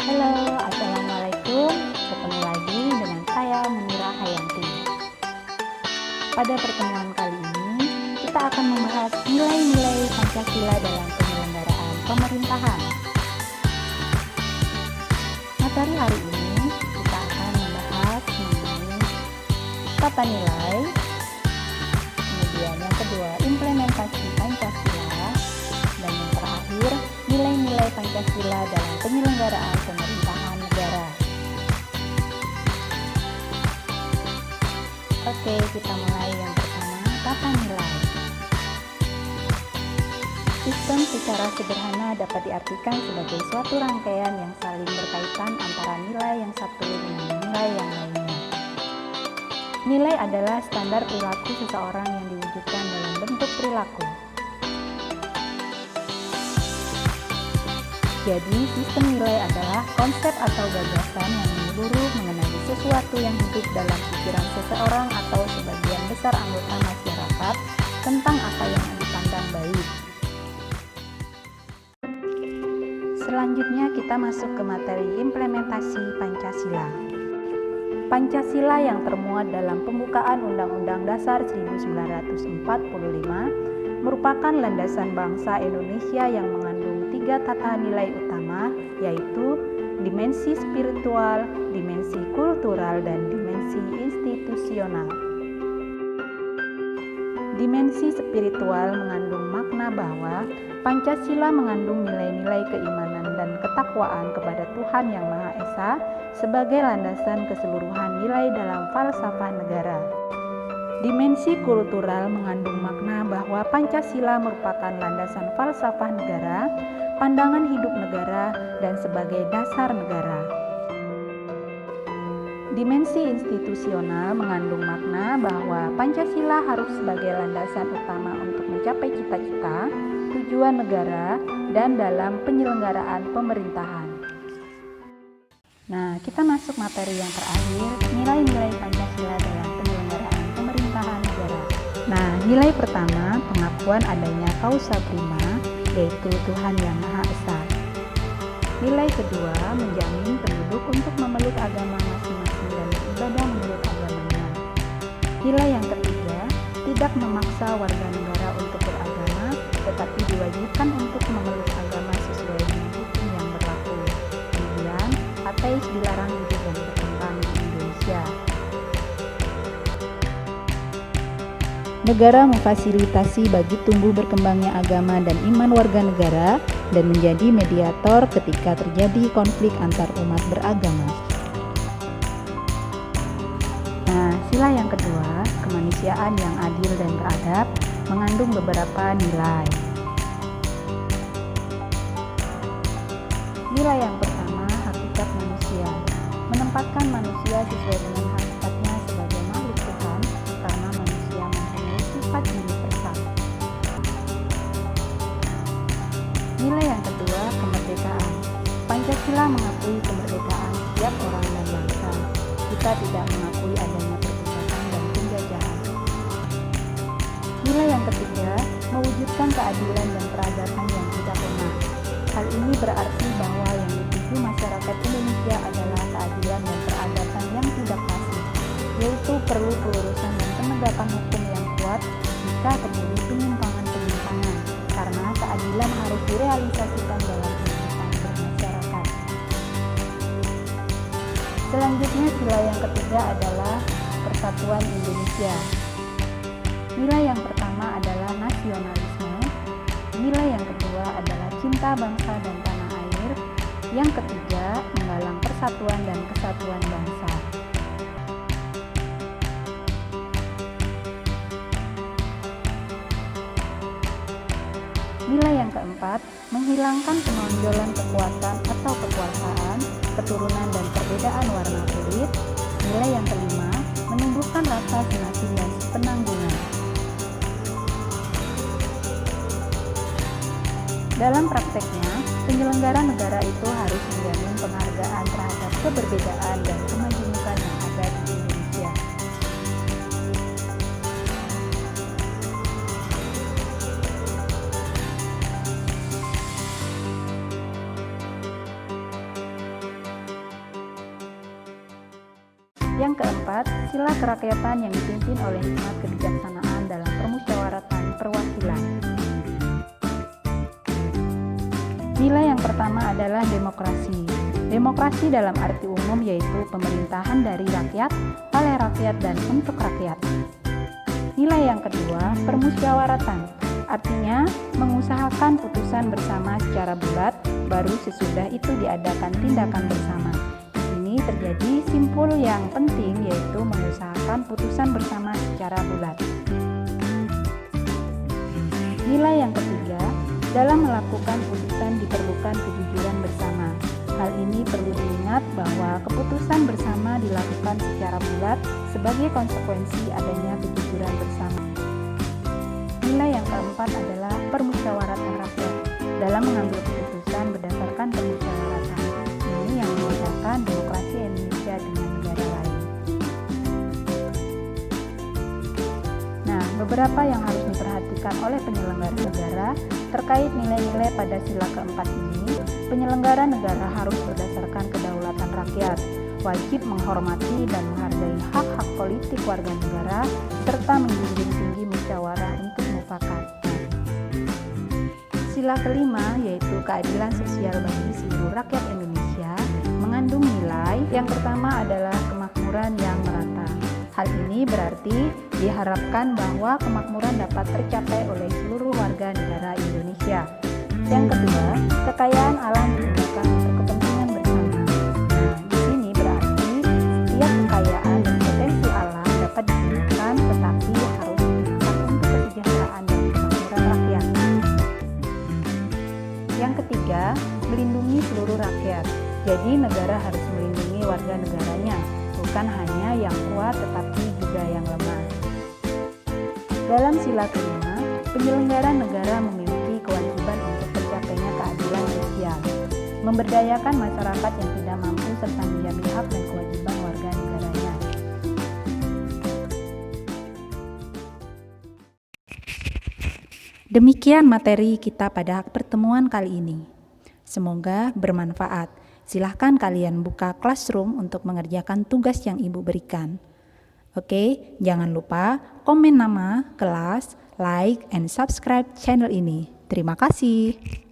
Halo, Assalamualaikum. Ketemu lagi dengan saya Munira Hayanti. Pada pertemuan kali ini, kita akan membahas nilai-nilai Pancasila dalam penyelenggaraan pemerintahan. Materi hari ini kita akan membahas mengenai tata nilai, kemudian yang kedua implementasi Pancasila, dan yang terakhir nilai-nilai Pancasila dalam penyelenggaraan pemerintahan negara. Oke, kita mulai yang pertama, tata nilai. Sistem secara sederhana dapat diartikan sebagai suatu rangkaian yang saling berkaitan antara nilai yang satu dengan nilai yang lainnya. Nilai adalah standar perilaku seseorang yang diwujudkan dalam bentuk perilaku. Jadi, sistem nilai adalah konsep atau gagasan yang menyeluruh mengenai sesuatu yang hidup dalam pikiran seseorang atau sebagian besar anggota masyarakat tentang apa yang dipandang baik. Selanjutnya kita masuk ke materi implementasi Pancasila. Pancasila yang termuat dalam pembukaan Undang-Undang Dasar 1945 merupakan landasan bangsa Indonesia yang mengandung 3 tata nilai utama, yaitu dimensi spiritual, dimensi kultural, dan dimensi institusional. Dimensi spiritual mengandung makna bahwa Pancasila mengandung nilai-nilai keimanan dan ketakwaan kepada Tuhan Yang Maha Esa sebagai landasan keseluruhan nilai dalam falsafah negara. Dimensi kultural mengandung makna bahwa Pancasila merupakan landasan falsafah negara, pandangan hidup negara, dan sebagai dasar negara. Dimensi institusional mengandung makna bahwa Pancasila harus sebagai landasan utama untuk mencapai cita-cita, tujuan negara, dan dalam penyelenggaraan pemerintahan. Nah, kita masuk materi yang terakhir, nilai-nilai Pancasila dalam penyelenggaraan pemerintahan negara. Nah, nilai pertama, pengakuan adanya causa prima, yaitu Tuhan Yang Maha Esa. Nilai kedua, menjamin penduduk untuk memeluk agama masing-masing dan beribadah menurut agamanya. Nilai yang ketiga, tidak memaksa warga negara untuk beragama, tetapi diwajibkan untuk memeluk agama sesuai dengan hukum yang berlaku. Kemudian, ateis dilarang hidup dan berkembang di Indonesia. Negara memfasilitasi bagi tumbuh berkembangnya agama dan iman warga negara dan menjadi mediator ketika terjadi konflik antar umat beragama. Nah, sila yang kedua, kemanusiaan yang adil dan beradab, mengandung beberapa nilai. Nilai yang pertama, hakikat manusia, menempatkan manusia sesuai dengan hakikatnya sebagai makhluk Tuhan, karena manusia mempunyai sifat universal. Nilai yang kedua, kemerdekaan. Pancasila mengakui kemerdekaan setiap orang dan bangsa. Kita tidak mengakui adanya perbudakan dan penjajahan. Nilai yang ketiga, mewujudkan keadilan dan peradaban yang tidak lemah. Hal ini berarti bahwa yang dituju masyarakat Indonesia adalah keadilan dan peradaban yang tidak pasif, yaitu perlu pelurusan dan penegakan hukum yang kuat jika terjadi penyimpangan-penyimpangan, karena keadilan harus direalisasikan dalam kehidupan bermasyarakat. Selanjutnya, sila yang ketiga adalah persatuan Indonesia. Nilai yang pertama adalah nasionalisme, nilai yang kedua adalah cinta bangsa dan tanah air, yang ketiga menggalang persatuan dan kesatuan bangsa. Nilai yang keempat, menghilangkan penonjolan kekuatan atau kekuasaan, keturunan dan perbedaan warna kulit. Nilai yang kelima, menumbuhkan rasa senasib dan penanggungan. Dalam prakteknya, penyelenggara negara itu harus menjamin penghargaan terhadap keberbedaan dan kemajemukan yang ada di Indonesia. Yang keempat, sila kerakyatan yang dipimpin oleh hikmat kebijaksanaan dalam permusyawaratan perwakilan. Nilai yang pertama adalah demokrasi. Demokrasi dalam arti umum yaitu pemerintahan dari rakyat, oleh rakyat, dan untuk rakyat. Nilai yang kedua, permusyawaratan. Artinya, mengusahakan putusan bersama secara bulat, baru sesudah itu diadakan tindakan bersama. Di sini terjadi simpul yang penting yaitu mengusahakan putusan bersama secara bulat. Nilai yang ketiga, dalam melakukan putusan diperlukan kejujuran bersama. Hal ini perlu diingat bahwa keputusan bersama dilakukan secara bulat sebagai konsekuensi adanya kejujuran bersama. Nilai yang keempat adalah permusyawaratan rakyat. Dalam mengambil keputusan berdasarkan permusyawaratan. Ini yang membedakan demokrasi Indonesia dengan negara lain. Nah, beberapa yang harus diperhatikan oleh penyelenggara negara terkait nilai-nilai pada sila keempat ini. Penyelenggara negara harus berdasarkan kedaulatan rakyat, wajib menghormati dan menghargai hak-hak politik warga negara, serta menjunjung tinggi musyawarah untuk mufakat. Sila kelima yaitu keadilan sosial bagi seluruh rakyat Indonesia mengandung nilai yang pertama adalah kemakmuran yang merata. Hal ini berarti diharapkan bahwa kemakmuran dapat tercapai oleh seluruh warga negara Indonesia. Yang kedua, kekayaan alam digunakan untuk kepentingan bersama. Nah, di sini berarti setiap kekayaan dan potensi alam dapat digunakan tetapi harus digunakan untuk kesejahteraan dan kemakmuran rakyat. Yang ketiga, melindungi seluruh rakyat. Jadi negara harus melindungi warga negaranya, bukan hanya yang kuat tetapi juga yang lemah. Dalam sila kelima, penyelenggara negara memiliki kewajiban untuk tercapainya keadilan sosial, memberdayakan masyarakat yang tidak mampu serta menjamin hak dan kewajiban warga negaranya. Demikian materi kita pada pertemuan kali ini. Semoga bermanfaat. Silahkan kalian buka Classroom untuk mengerjakan tugas yang Ibu berikan. Oke, jangan lupa komen nama, kelas, like, and subscribe channel ini. Terima kasih.